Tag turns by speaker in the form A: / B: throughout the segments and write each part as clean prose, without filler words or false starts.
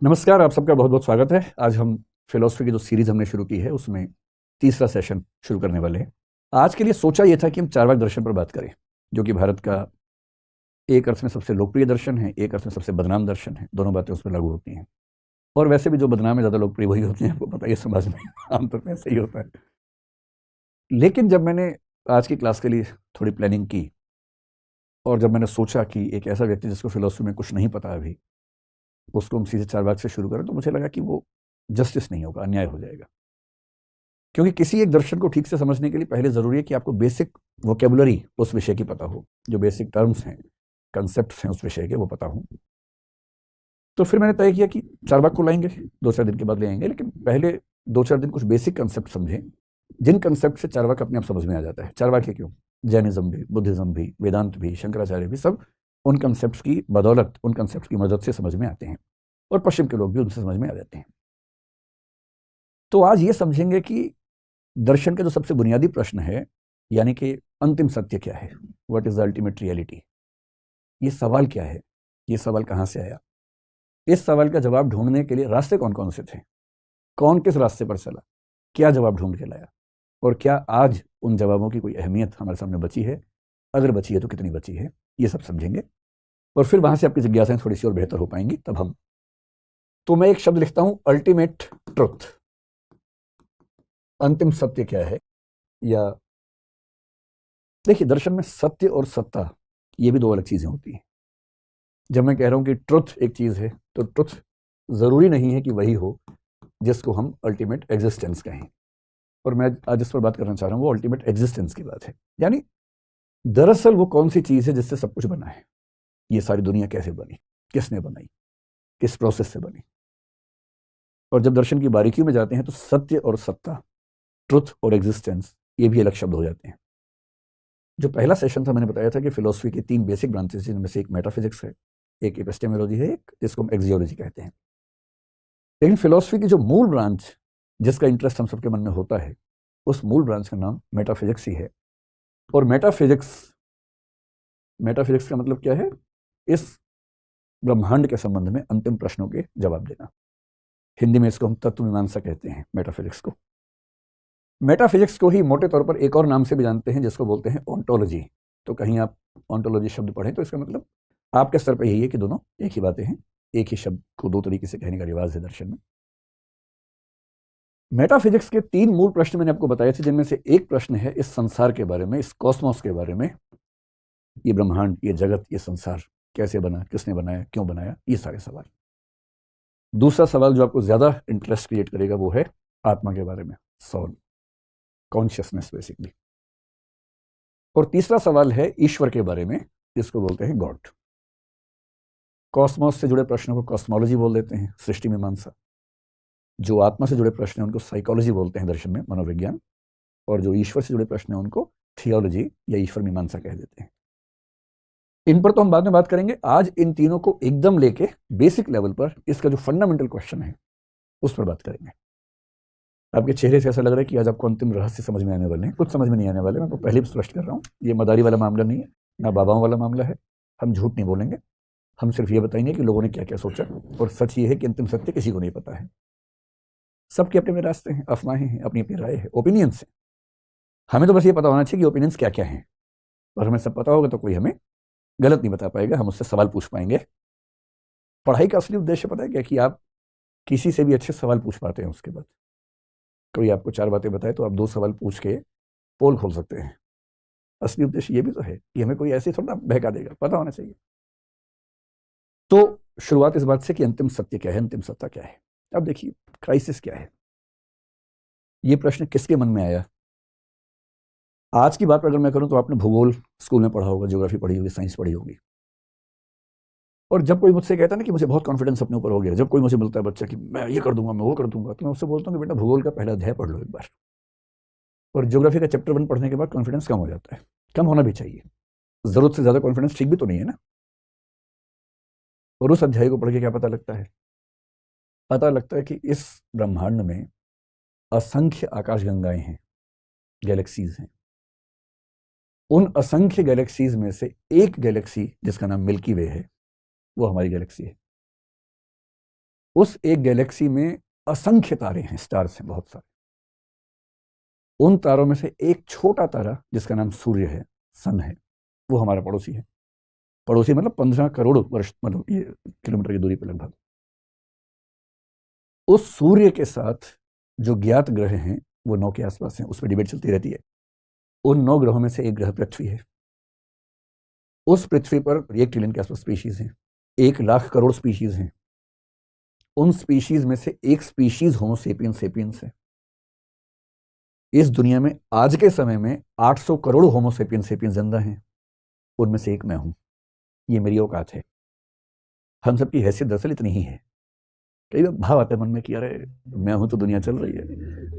A: नमस्कार, आप सबका बहुत बहुत स्वागत है। आज हम फिलोसफी की जो सीरीज हमने शुरू की है उसमें तीसरा सेशन शुरू करने वाले हैं। आज के लिए सोचा यह था कि हम चार्वाक दर्शन पर बात करें, जो कि भारत का एक अर्थ में सबसे लोकप्रिय दर्शन है, एक अर्थ में सबसे बदनाम दर्शन है। दोनों बातें उसमें लागू होती हैं। और वैसे भी जो बदनाम है ज़्यादा लोकप्रिय वही होती हैं, आपको पता है समाज में आमतौर पर ऐसा ही होता है। लेकिन जब मैंने आज की क्लास के लिए थोड़ी प्लानिंग की और जब मैंने सोचा कि एक ऐसा व्यक्ति जिसको फिलोसफी में कुछ नहीं पता अभी, उसको हम सीधे चार्वाक से शुरू करें, तो मुझे लगा कि वो जस्टिस नहीं होगा, अन्याय हो जाएगा। क्योंकि किसी एक दर्शन को ठीक से समझने के लिए पहले ज़रूरी है कि आपको बेसिक वोकेबुलरी उस विषय की पता हो, जो बेसिक टर्म्स हैं, कंसेप्ट्स हैं उस विषय के, वो पता हो। तो फिर मैंने तय किया कि चार्वाक को लाएंगे, 2-4 दिन के बाद ले आएंगे, लेकिन पहले 2-4 दिन कुछ बेसिक कंसेप्ट समझें, जिन कंसेप्ट से चार्वाक अपने आप समझ में आ जाता है। चार्वाक है क्यों? जैनिज्म भी, बुद्धिज्म भी, वेदांत भी, शंकराचार्य भी, सब उन कंसेप्ट की बदौलत, उन कंसेप्ट की मदद से समझ में आते हैं, और पश्चिम के लोग भी उनसे समझ में आ जाते हैं। तो आज ये समझेंगे कि दर्शन का जो सबसे बुनियादी प्रश्न है, यानी कि अंतिम सत्य क्या है, what is the ultimate reality, ये सवाल क्या है, ये सवाल कहाँ से आया, इस सवाल का जवाब ढूंढने के लिए रास्ते कौन कौन से थे, कौन किस रास्ते पर चला, क्या जवाब ढूंढ के लाया, और क्या आज उन जवाबों की कोई अहमियत हमारे सामने बची है, अगर बची है तो कितनी बची है, ये सब समझेंगे। और फिर वहां से आपकी जिज्ञासाएं थोड़ी सी और बेहतर हो पाएंगी। तब हम तो मैं एक शब्द लिखता हूं, अल्टीमेट ट्रुथ। अंतिम सत्य क्या है, या देखिए, दर्शन में सत्य और सत्ता ये भी दो अलग चीजें होती हैं। जब मैं कह रहा हूं कि ट्रुथ एक चीज है, तो ट्रुथ जरूरी नहीं है कि वही हो जिसको हम अल्टीमेट एग्जिस्टेंस कहें। और मैं आज इस पर बात करना चाह रहा हूं, वो अल्टीमेट एग्जिस्टेंस की बात है। यानी दरअसल वो कौन सी चीज है जिससे सब कुछ बना है, ये सारी दुनिया कैसे बनी, किसने बनाई, किस प्रोसेस से बनी। और जब दर्शन की बारीकियों में जाते हैं तो सत्य और सत्ता, ट्रुथ और एग्जिस्टेंस, ये भी अलग शब्द हो जाते हैं। जो पहला सेशन था, मैंने बताया था कि फिलोसफी की 3 बेसिक ब्रांचेस, जिनमें से एक मेटाफिजिक्स है, एक एपिस्टेमोलॉजी है, एक जिसको हम एक्सियोलॉजी कहते हैं। लेकिन फिलोसफी की जो मूल ब्रांच, जिसका इंटरेस्ट हम सबके मन में होता है, उस मूल ब्रांच का नाम मेटाफिजिक्स ही है। और मेटाफिजिक्स मेटाफिजिक्स का मतलब क्या है? इस ब्रह्मांड के संबंध में अंतिम प्रश्नों के जवाब देना। हिंदी में इसको हम तत्व मीमांसा कहते हैं, मेटाफिजिक्स को। मेटाफिजिक्स को ही मोटे तौर पर एक और नाम से भी जानते हैं, जिसको बोलते हैं ओंटोलॉजी। तो कहीं आप ओंटोलॉजी शब्द पढ़ें तो इसका मतलब आपके स्तर पर यही है कि दोनों एक ही बातें हैं, एक ही शब्द को दो तरीके से कहने का रिवाज है दर्शन में। मेटाफिजिक्स के 3 मूल प्रश्न मैंने आपको बताए थे, जिनमें से एक प्रश्न है इस संसार के बारे में, इस कॉस्मोस के बारे में। ये ब्रह्मांड, ये जगत, ये संसार कैसे बना, किसने बनाया, क्यों बनाया, ये सारे सवाल। दूसरा सवाल जो आपको ज्यादा इंटरेस्ट क्रिएट करेगा वो है आत्मा के बारे में, सोल, कॉन्शियसनेस बेसिकली। और तीसरा सवाल है ईश्वर के बारे में, जिसको बोलते हैं गॉड। कॉस्मोस से जुड़े प्रश्नों को कॉस्मोलॉजी बोल देते हैं, सृष्टि मीमांसा। जो आत्मा से जुड़े प्रश्न हैं उनको साइकोलॉजी बोलते हैं, दर्शन में मनोविज्ञान। और जो ईश्वर से जुड़े प्रश्न हैं उनको थियोलॉजी या ईश्वर मीमांसा कह देते हैं। इन पर तो हम बाद में बात करेंगे। आज इन तीनों को एकदम लेके बेसिक लेवल पर इसका जो फंडामेंटल क्वेश्चन है उस पर बात करेंगे। आपके चेहरे से ऐसा लग रहा है कि आज आपको अंतिम रहस्य समझ में आने वाले हैं। कुछ समझ में नहीं आने वाले, मैं आपको पहले भी स्पष्ट कर रहा हूँ। ये मदारी वाला मामला नहीं है, ना बाबाओं वाला मामला है। हम झूठ नहीं बोलेंगे, हम सिर्फ ये बताएंगे कि लोगों ने क्या क्या सोचा। और सच ये है कि अंतिम सत्य किसी को नहीं पता है। सबके अपने अपने रास्ते हैं, अफवाहें हैं, अपनी अपनी राय है, ओपिनियंस है। हमें तो बस ये पता होना चाहिए कि ओपिनियंस क्या क्या हैं। और हमें सब पता होगा तो कोई हमें गलत नहीं बता पाएगा, हम उससे सवाल पूछ पाएंगे। पढ़ाई का असली उद्देश्य पता है क्या? कि आप किसी से भी अच्छे सवाल पूछ पाते हैं। उसके बाद कोई आपको 4 बातें बताए तो आप 2 सवाल पूछ के पोल खोल सकते हैं। असली उद्देश्य ये भी तो है कि हमें कोई ऐसे थोड़ा बहका देगा, पता होना चाहिए। तो शुरुआत इस बात से कि अंतिम सत्य क्या है, अंतिम सत्ता क्या है। अब देखिए, क्राइसिस क्या है, ये प्रश्न किसके मन में आया? आज की बात अगर मैं करूं तो आपने भूगोल स्कूल में पढ़ा होगा, ज्योग्राफी पढ़ी होगी, साइंस पढ़ी होगी। और जब कोई मुझसे कहता है ना कि मुझे बहुत कॉन्फिडेंस अपने ऊपर हो गया, जब कोई मुझे मिलता है बच्चा कि मैं ये कर दूंगा, मैं वो कर दूंगा, तो मैं उससे बोलता हूँ कि बेटा भूगोल का पहला अध्याय पढ़ लो एक बार। और ज्योग्राफी का चैप्टर 1 पढ़ने के बाद कॉन्फिडेंस कम हो जाता है। कम होना भी चाहिए, जरूरत से ज्यादा कॉन्फिडेंस ठीक भी तो नहीं है ना। और उस अध्याय को पढ़ के क्या पता लगता है? पता लगता है कि इस ब्रह्मांड में असंख्य आकाशगंगाएं हैं, गैलेक्सीज हैं। उन असंख्य गैलेक्सीज में से एक गैलेक्सी जिसका नाम मिल्की वे है, वो हमारी गैलेक्सी है। उस एक गैलेक्सी में असंख्य तारे हैं, स्टार्स हैं बहुत सारे। उन तारों में से एक छोटा तारा जिसका नाम सूर्य है, सन है, वो हमारा पड़ोसी है। पड़ोसी मतलब 15 करोड़ वर्ष, मतलब ये किलोमीटर की दूरी पर लगभग। उस सूर्य के साथ जो ज्ञात ग्रह हैं वो 9 के आसपास हैं, उस पर डिबेट चलती रहती है। उन 9 ग्रहों में से एक ग्रह पृथ्वी है। उस पृथ्वी पर 1 ट्रिलियन के आसपास स्पीशीज हैं, 1 लाख करोड़ स्पीशीज हैं। उन स्पीशीज में से एक स्पीशीज होमो सेपियंस सेपियंस है। इस दुनिया में आज के समय में 800 करोड़ होमो सेपियंस सेपियंस जिंदा हैं, उनमें से एक मैं हूं। ये मेरी औकात है। हम सबकी हैसियत दरअसल इतनी ही है। कई बार भाव आता है मन में कि अरे मैं हूं तो दुनिया चल रही है,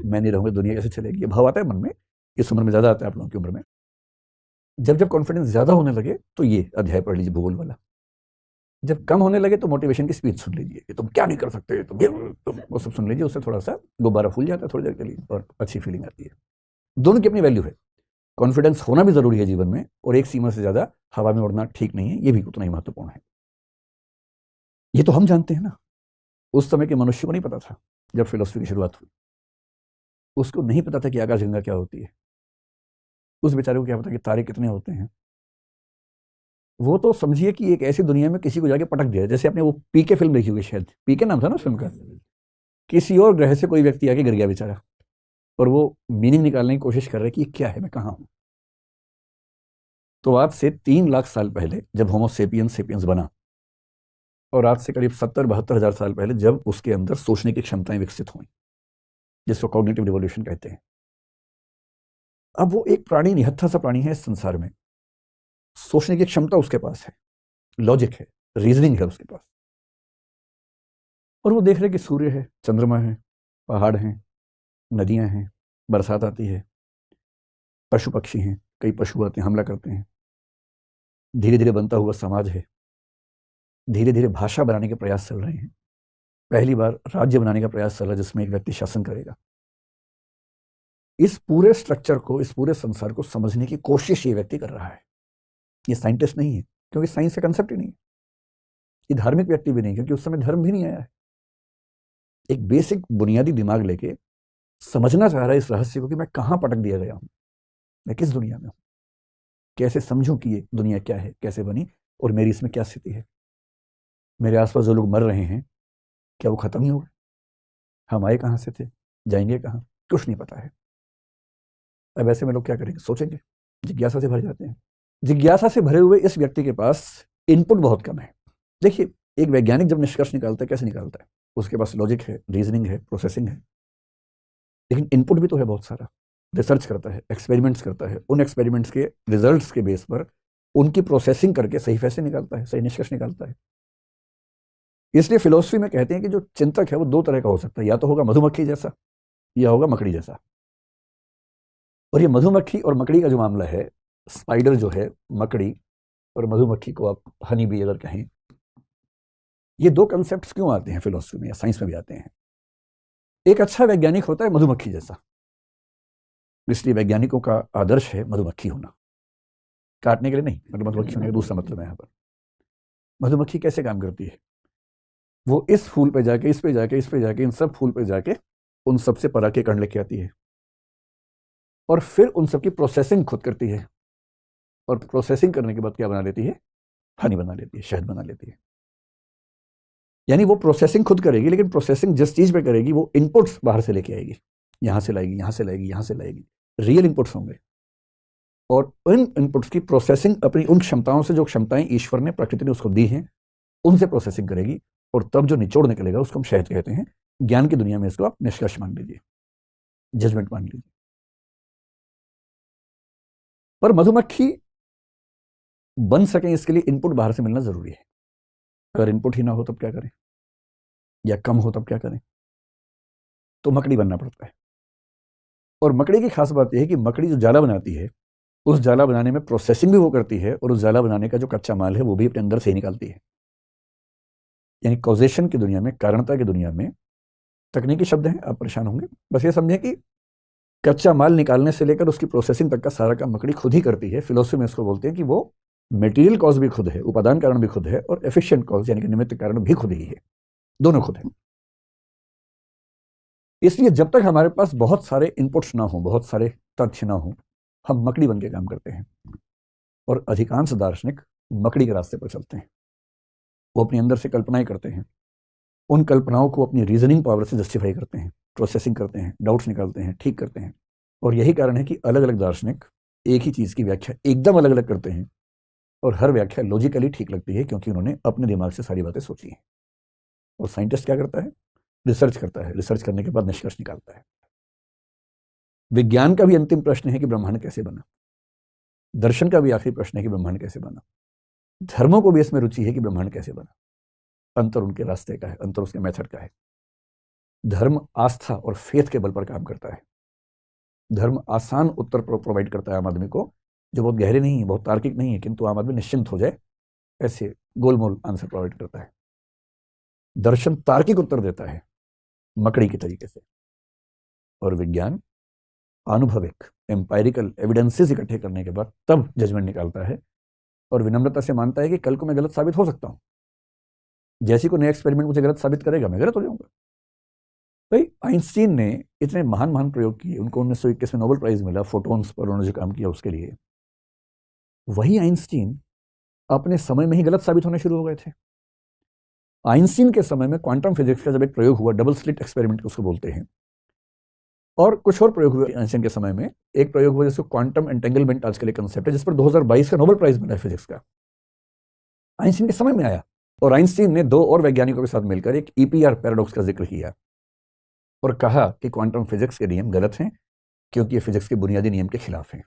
A: मैं नहीं रहूंगा दुनिया कैसे चलेगी। ये भाव आता है मन में, इस उम्र में ज्यादा आता है आप लोगों की उम्र में। जब जब कॉन्फिडेंस ज्यादा होने लगे तो ये अध्याय पढ़ लीजिए भूगोल वाला। जब कम होने लगे तो मोटिवेशन की स्पीच सुन लीजिए कि तुम क्या नहीं कर सकते, तुम वो सब सुन लीजिए। उससे थोड़ा सा गुब्बारा फूल जाता है थोड़ी देर के लिए और अच्छी फीलिंग आती है। दोनों की अपनी वैल्यू है। कॉन्फिडेंस होना भी जरूरी है जीवन में, और एक सीमा से ज्यादा हवा में उड़ना ठीक नहीं है, ये भी उतना ही महत्वपूर्ण है। ये तो हम जानते हैं ना, उस समय के मनुष्य को नहीं पता था। जब फिलोसफी की शुरुआत हुई उसको नहीं पता था कि आकाशगंगा क्या होती है, उस बेचारे को क्या पता कि तारे कितने होते हैं। वो तो समझिए कि एक ऐसी दुनिया में किसी को जाके पटक दिया, जैसे आपने वो पीके फिल्म देखी होगी, शायद पीके नाम था ना उस फिल्म का। किसी और ग्रह से कोई व्यक्ति आके गिर गया बेचारा, और वो मीनिंग निकालने की कोशिश कर रहा है कि क्या है, मैं कहाँ हूं। तो आज से 3 लाख साल पहले जब होमो सेपियंस सेपियंस बना, और आज से करीब 70-72 हजार साल पहले जब उसके अंदर सोचने की क्षमताएं विकसित हुई, जिसको कॉग्निटिव रिवॉल्यूशन कहते हैं। अब वो एक प्राणी, निहत्था सा प्राणी है इस संसार में। सोचने की क्षमता उसके पास है, लॉजिक है, रीजनिंग है उसके पास। और वो देख रहे कि सूर्य है, चंद्रमा है, पहाड़ हैं, नदियां हैं, बरसात आती है, पशु पक्षी हैं, कई पशु आते हैं हमला करते हैं। धीरे धीरे बनता हुआ समाज है, धीरे धीरे भाषा बनाने के प्रयास चल रहे हैं। पहली बार राज्य बनाने का प्रयास चल रहा है जिसमें एक व्यक्ति शासन करेगा। इस पूरे स्ट्रक्चर को, इस पूरे संसार को समझने की कोशिश ये व्यक्ति कर रहा है। ये साइंटिस्ट नहीं है, क्योंकि साइंस का कंसेप्ट ही नहीं है। ये धार्मिक व्यक्ति भी नहीं, क्योंकि उस समय धर्म भी नहीं आया है। एक बेसिक बुनियादी दिमाग लेके समझना चाह रहा है इस रहस्य को कि मैं कहां पटक दिया गया हूं, मैं किस दुनिया में हूं, कैसे समझूं कि ये दुनिया क्या है, कैसे बनी, और मेरी इसमें क्या स्थिति है। मेरे आसपास जो लोग मर रहे हैं, क्या वो खत्म ही हो गए? हम आए कहां से थे, जाएंगे कहां, कुछ नहीं पता है। अब ऐसे में लोग क्या करेंगे, सोचेंगे, जिज्ञासा से भर जाते हैं। जिज्ञासा से भरे हुए इस व्यक्ति के पास इनपुट बहुत कम है। देखिए, एक वैज्ञानिक जब निष्कर्ष निकालता है, कैसे निकालता है? उसके पास लॉजिक है, रीजनिंग है, प्रोसेसिंग है, लेकिन इनपुट भी तो है बहुत सारा। रिसर्च करता है, एक्सपेरिमेंट्स करता है, उन एक्सपेरिमेंट्स के रिजल्ट्स के बेस पर उनकी प्रोसेसिंग करके सही फैसले निकालता है, सही निष्कर्ष निकालता है। इसलिए फिलोसफी में कहते हैं कि जो चिंतक है वो 2 तरह का हो सकता है, या तो होगा मधुमक्खी जैसा, या होगा मकड़ी जैसा। और ये मधुमक्खी और मकड़ी का जो मामला है, स्पाइडर जो है, मकड़ी, और मधुमक्खी को आप हनी बी अगर कहें, ये 2 कंसेप्ट्स क्यों आते हैं फिलोसफी में या साइंस में भी आते हैं? एक अच्छा वैज्ञानिक होता है मधुमक्खी जैसा, इसलिए वैज्ञानिकों का आदर्श है मधुमक्खी होना, काटने के लिए नहीं, मतलब मधुमक्खी होने का दूसरा मतलब है यहाँ पर। मधुमक्खी कैसे काम करती है? वो इस फूल पे जाके, इस पे जाके, इस पे जाके, इन सब फूल पे जाके उन सबसे पराग के कण लेके आती है, और फिर उन सबकी प्रोसेसिंग खुद करती है, और प्रोसेसिंग करने के बाद क्या बना लेती है? हनी बना लेती है, शहद बना लेती है। यानी वो प्रोसेसिंग खुद करेगी, लेकिन प्रोसेसिंग जिस चीज पे करेगी वो इनपुट्स बाहर से लेके आएगी, यहां से लाएगी, यहां से लाएगी, यहां से लाएगी, रियल इनपुट्स होंगे। और उन इनपुट्स की प्रोसेसिंग अपनी उन क्षमताओं से, जो क्षमताएं ईश्वर ने, प्रकृति ने उसको दी हैं, उनसे प्रोसेसिंग करेगी, और तब जो निचोड़ निकलेगा उसको हम शहद कहते हैं। ज्ञान की दुनिया में इसको आप निष्कर्ष मान लीजिए, जजमेंट मान लीजिए। पर मधुमक्खी बन सके इसके लिए इनपुट बाहर से मिलना जरूरी है। अगर इनपुट ही ना हो तब क्या करें, या कम हो तब क्या करें? तो मकड़ी बनना पड़ता है। और मकड़ी की खास बात यह है कि मकड़ी जो जाला बनाती है, उस जाला बनाने में प्रोसेसिंग भी वो करती है, और उस जाला बनाने का जो कच्चा माल है वो भी अपने अंदर से ही निकालती है। यानी कॉजेशन की दुनिया में, कारणता की दुनिया में, तकनीकी शब्द हैं, आप परेशान होंगे, बस ये समझें कि कच्चा माल निकालने से लेकर उसकी प्रोसेसिंग तक का सारा काम मकड़ी खुद ही करती है। फिलोसफी में इसको बोलते हैं कि वो मटेरियल कॉज भी खुद है, उपादान कारण भी खुद है, और एफिशिएंट कॉज यानी कि निमित्त कारण भी खुद ही है, दोनों खुद है। इसलिए जब तक हमारे पास बहुत सारे इनपुट्स ना हो, बहुत सारे तथ्य ना हो, हम मकड़ी बन के काम करते हैं। और अधिकांश दार्शनिक मकड़ी के रास्ते पर चलते हैं। वो अपने अंदर से कल्पनाएं करते हैं, उन कल्पनाओं को अपनी रीजनिंग पावर से जस्टिफाई करते हैं, प्रोसेसिंग करते हैं, डाउट्स निकालते हैं, ठीक करते हैं। और यही कारण है कि अलग अलग दार्शनिक एक ही चीज़ की व्याख्या एकदम अलग अलग करते हैं, और हर व्याख्या लॉजिकली ठीक लगती है, क्योंकि उन्होंने अपने दिमाग से सारी बातें सोची हैं। और साइंटिस्ट क्या करता है? रिसर्च करता है, रिसर्च करने के बाद निष्कर्ष निकालता है। विज्ञान का भी अंतिम प्रश्न है कि ब्रह्मांड कैसे बना। दर्शन का भी आखिरी प्रश्न है कि ब्रह्मांड कैसे बना। धर्मों को भी इसमें रुचि है कि ब्रह्मांड कैसे बना। अंतर उनके रास्ते का है, अंतर उसके मेथड का है। धर्म आस्था और फेथ के बल पर काम करता है। धर्म आसान उत्तर प्रोवाइड करता है आम आदमी को, जो बहुत गहरे नहीं है, बहुत तार्किक नहीं है, किंतु आम आदमी निश्चिंत हो जाए ऐसे गोलमोल आंसर प्रोवाइड करता है। दर्शन तार्किक उत्तर देता है मकड़ी के तरीके से, और विज्ञान आनुभविक एम्पायरिकल एविडेंसेस इकट्ठे करने के बाद तब जजमेंट निकालता है, और विनम्रता से मानता है कि कल को मैं गलत साबित हो सकता हूं। जैसे कोई नया एक्सपेरिमेंट मुझे गलत साबित करेगा, मैं गलत हो जाऊंगा। भाई आइंस्टीन ने इतने महान महान प्रयोग किए, उनको 1921 में नोबेल प्राइज मिला फोटॉन्स पर उन्होंने जो काम किया उसके लिए। वही आइंस्टीन अपने समय में ही गलत साबित होने शुरू हो गए थे। आइंस्टीन के समय में क्वांटम फिजिक्स का जब एक प्रयोग हुआ, डबल स्लिट एक्सपेरिमेंट उसको बोलते हैं, और कुछ और प्रयोग हुए आइंस्टीन के समय में। एक प्रयोग हुआ जिसको क्वांटम एंटेंगलमेंट आजकल एक कंसेप्ट है, जिस पर 2022 का नोबेल प्राइज मिला है फिजिक्स का, आइंस्टीन के समय में आया। और आइंस्टीन ने दो और वैज्ञानिकों के साथ मिलकर एक ईपीआर पैराडॉक्स का जिक्र किया और कहा कि क्वांटम फिजिक्स के नियम गलत हैं, क्योंकि ये फिजिक्स के बुनियादी नियम के खिलाफ हैं।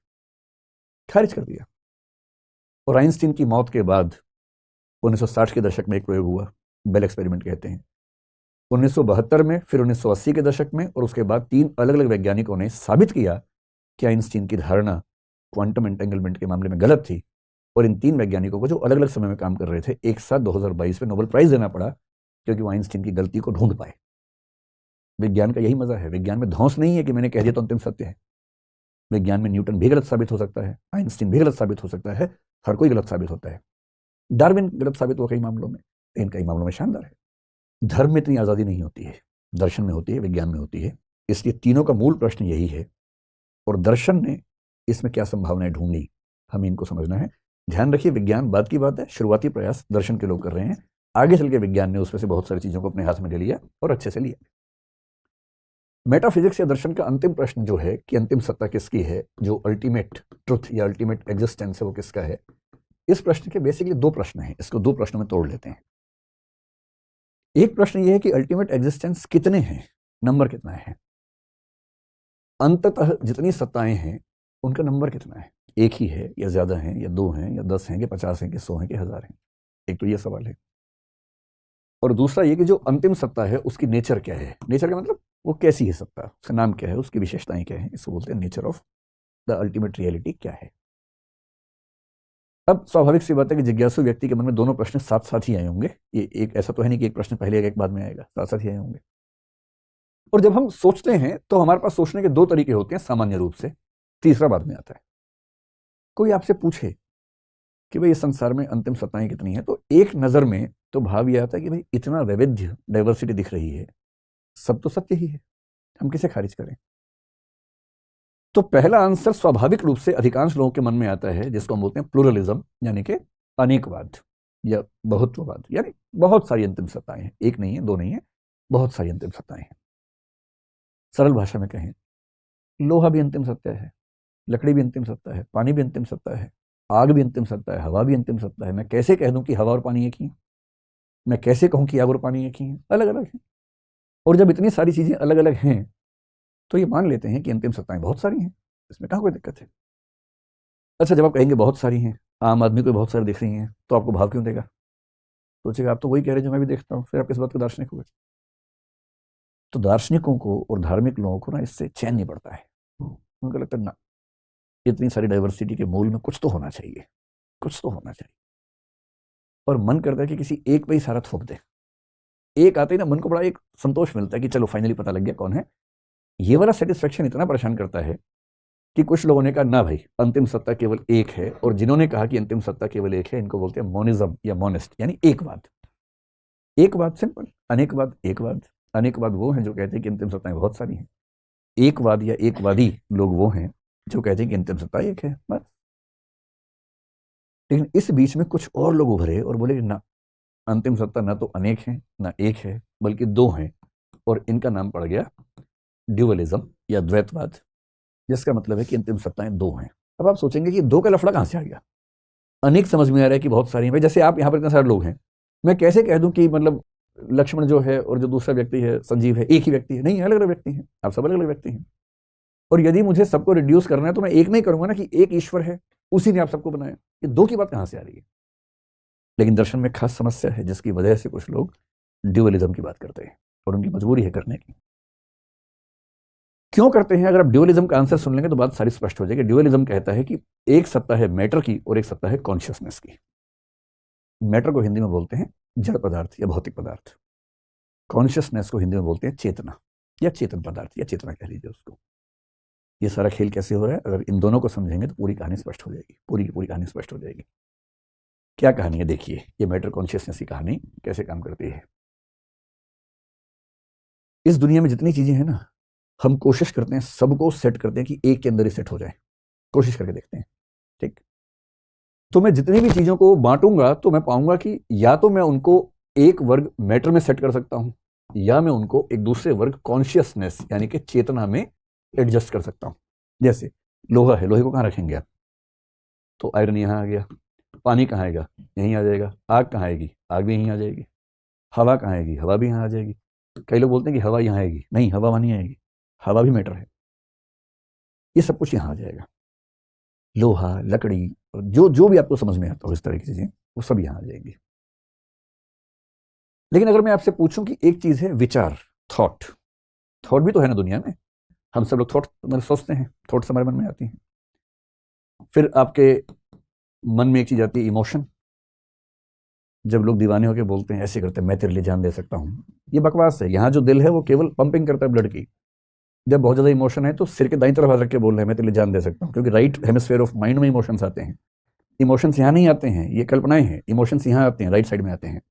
A: खारिज कर दिया। और आइंस्टीन की मौत के बाद 1960 के दशक में एक प्रयोग हुआ, बेल एक्सपेरिमेंट कहते हैं। 1972 में, फिर 1980 के दशक में, और उसके बाद 3 अलग अलग वैज्ञानिकों ने साबित किया कि आइंस्टीन की धारणा क्वांटम एंटेंगलमेंट के मामले में गलत थी। और इन 3 वैज्ञानिकों को, जो अलग अलग समय में काम कर रहे थे, एक साथ 2022 में नोबेल प्राइज देना पड़ा, क्योंकि वो आइंस्टीन की गलती को ढूंढ पाए। विज्ञान का यही मजा है। विज्ञान में धौंस नहीं है कि मैंने कह दिया तो अंतिम सत्य है। विज्ञान में न्यूटन भी गलत साबित हो सकता है, आइंस्टीन भी गलत साबित हो सकता है, हर कोई गलत साबित होता है। डार्विन गलत साबित हुआ कई मामलों में, इन कई मामलों में शानदार है। धर्म में इतनी आज़ादी नहीं होती है, दर्शन में होती है, विज्ञान में होती है। इसलिए तीनों का मूल प्रश्न यही है, और दर्शन ने इसमें क्या संभावनाएं ढूंढी, हमें इनको समझना है। ध्यान रखिए, विज्ञान बाद की बात है, शुरुआती प्रयास दर्शन के लोग कर रहे हैं। आगे चल के विज्ञान ने उसमें से बहुत सारी चीज़ों को अपने हाथ में ले लिया और अच्छे से लिया। मेटाफिजिक्स या दर्शन का अंतिम प्रश्न जो है कि अंतिम सत्ता किसकी है, जो अल्टीमेट ट्रुथ या अल्टीमेट एग्जिस्टेंस है, वो किसका है। इस प्रश्न के बेसिकली 2 प्रश्न हैं, इसको 2 प्रश्नों में तोड़ लेते हैं। एक प्रश्न ये है कि अल्टीमेट एग्जिस्टेंस कितने हैं, नंबर कितना है। अंततः जितनी सत्ताएं हैं उनका नंबर कितना है, एक ही है या ज्यादा है, या 2 हैं या 10 हैं, कि 50 हैं, कि 100 हैं, कि 1000 हैं। एक तो ये सवाल है। और दूसरा ये कि जो अंतिम सत्ता है उसकी नेचर क्या है। नेचर का मतलब वो कैसी है सत्ता, उसका नाम क्या है, उसकी विशेषताएं क्या है, इसको बोलते हैं nature of the ultimate reality क्या है। अब स्वाभाविक सी बात है कि जिज्ञासु व्यक्ति के मन में दोनों प्रश्न साथ साथ ही आए होंगे। ये एक ऐसा तो है नहीं कि एक प्रश्न पहले आएगा एक बाद में आएगा, साथ साथ ही आए होंगे। और जब हम सोचते हैं तो हमारे पास सोचने के 2 तरीके होते हैं सामान्य रूप से, तीसरा बाद में आता है। कोई आपसे पूछे कि भाई इस संसार में अंतिम सत्ताएं कितनी हैं, तो एक नजर में तो भाव ये आता है कि भाई इतना वैविध्य, डाइवर्सिटी दिख रही है, सब तो सत्य ही है, हम किसे खारिज करें। तो पहला आंसर स्वाभाविक रूप से अधिकांश लोगों के मन में आता है, जिसको हम बोलते हैं प्लुरलिज्म, यानी कि अनेकवाद या बहुत्ववाद। यानी बहुत सारी अंतिम सत्ताएं हैं, एक नहीं है, 2 नहीं है, बहुत सारी अंतिम सत्ताएं हैं। सरल भाषा में कहें, लोहा भी अंतिम सत्य है, लकड़ी भी अंतिम सत्ता है, पानी भी अंतिम सत्ता है, आग भी अंतिम सत्ता है, हवा भी अंतिम सत्ता है। मैं कैसे कह दूं कि हवा और पानी एक ही हैं? मैं कैसे कहूं कि आग और पानी एक ही हैं? अलग अलग हैं। और जब इतनी सारी चीजें अलग अलग हैं, तो ये मान लेते हैं कि अंतिम सत्ताएं बहुत सारी हैं, इसमें कहाँ कोई दिक्कत है। अच्छा, जब आप कहेंगे बहुत सारी हैं, आम आदमी को बहुत सारी दिख रही हैं, तो आपको भाव क्यों देगा? सोचेगा आप तो वही कह रहे हैं जो मैं भी देखता हूँ, फिर आप किस बात के दार्शनिक हुए। तो दार्शनिकों को और धार्मिक लोगों को ना इससे चैन नहीं पड़ता है। उनको लगता है ना, इतनी सारी डाइवर्सिटी के मूल में कुछ तो होना चाहिए, कुछ तो होना चाहिए। और मन करता है कि किसी एक पे ही सारा थोप दे। एक आते ही ना मन को बड़ा एक संतोष मिलता है कि चलो फाइनली पता लग गया कौन है। ये वाला सेटिस्फेक्शन इतना परेशान करता है कि कुछ लोगों ने कहा ना भाई, अंतिम सत्ता केवल एक है, और जिन्होंने कहा कि अंतिम सत्ता केवल एक है, इनको बोलते हैं मोनिज्म या मोनिस्ट, यानी एकवाद। एकवाद सिंपल, अनेकवाद एकवाद। अनेकवाद वो हैं जो कहते हैं कि अंतिम सत्ताएं बहुत सारी हैं। एकवाद या एकवादी लोग वो हैं जो कहते हैं कि अंतिम सत्ता एक है बस। लेकिन इस बीच में कुछ और लोग उभरे और बोले कि ना, अंतिम सत्ता ना तो अनेक है ना एक है बल्कि दो हैं, और इनका नाम पड़ गया ड्यूअलिज्म या द्वैतवाद, जिसका मतलब है कि अंतिम सत्ताएं दो हैं। अब आप सोचेंगे कि दो का लफड़ा कहां से आ गया? अनेक समझ में आ रहा है कि बहुत सारी हैं। भाई जैसे आप यहाँ पर इतने सारे लोग हैं, मैं कैसे कह दूं कि मतलब लक्ष्मण जो है और जो दूसरा व्यक्ति है संजीव है एक ही व्यक्ति है? नहीं, अलग अलग व्यक्ति हैं, आप सब अलग अलग व्यक्ति हैं। और यदि मुझे सबको रिड्यूस करना है तो मैं एक नहीं करूंगा ना कि एक ईश्वर है, उसी ने आप सबको बनाया। ये दो की बात कहां से आ रही है? लेकिन दर्शन में खास समस्या है जिसकी वजह से कुछ लोग ड्यूअलिज्म की बात करते हैं, और उनकी मजबूरी है करने की। क्यों करते हैं? अगर आप ड्यूअलिज्म का आंसर सुन लेंगे तो बात सारी स्पष्ट हो जाएगी। ड्यूअलिज्म कहता है कि एक सत्ता है मैटर की और एक सत्ता है कॉन्शियसनेस की। मैटर को हिंदी में बोलते हैं जड़ पदार्थ या भौतिक पदार्थ, कॉन्शियसनेस को हिंदी में बोलते हैं चेतना या चेतन पदार्थ या चेतना कह लीजिए उसको। ये सारा खेल कैसे हो रहा है, अगर इन दोनों को समझेंगे तो पूरी कहानी स्पष्ट हो जाएगी, पूरी की पूरी कहानी स्पष्ट हो जाएगी। क्या कहानी है देखिए, ये मैटर कॉन्शियसनेस की कहानी कैसे काम करती है। इस दुनिया में जितनी चीजें हैं ना, हम कोशिश करते हैं सबको सेट करते हैं कि एक के अंदर ही सेट हो जाए, कोशिश करके देखते हैं, ठीक। तो मैं जितनी भी चीजों को बांटूंगा तो मैं पाऊंगा कि या तो मैं उनको एक वर्ग मैटर में सेट कर सकता हूं, या मैं उनको एक दूसरे वर्ग कॉन्शियसनेस यानी कि चेतना में एडजस्ट कर सकता हूं। जैसे लोहा है, लोहे को कहां रखेंगे आप? तो आयरन यहां आ गया। पानी कहां आएगा? यहीं आ जाएगा। आग कहां आएगी? आग भी यहीं आ जाएगी। हवा कहां आएगी? हवा भी यहां आ जाएगी। कई लोग बोलते हैं कि हवा यहां आएगी, नहीं, हवा वहां नहीं आएगी, हवा भी मैटर है। ये सब कुछ यहां आ जाएगा। लोहा, लकड़ी, जो जो भी आपको समझ में आता हो इस तरह की चीजें, वो सब यहां आ जाएंगी। लेकिन अगर मैं आपसे पूछूं कि एक चीज है विचार, थॉट, थॉट भी तो है ना दुनिया में, हम सब लोग थॉट मतलब सोचते हैं, थॉट्स हमारे मन में आती हैं। फिर आपके मन में एक चीज आती है इमोशन। जब लोग दीवाने होकर बोलते हैं, ऐसे करते हैं, मैं तेरे लिए जान दे सकता हूं, ये बकवास है। यहाँ जो दिल है वो केवल पंपिंग करता है ब्लड की। जब बहुत ज्यादा इमोशन है तो सिर के दाईं तरफ हाथ रख के बोल रहे हैं मैं तेरे लिए जान दे सकता हूँ, क्योंकि राइट हेमिस्फीयर ऑफ माइंड में इमोशंस आते हैं। इमोशंस यहाँ नहीं आते हैं, ये कल्पनाएं हैं। इमोशंस यहाँ आते हैं, राइट साइड में आते हैं।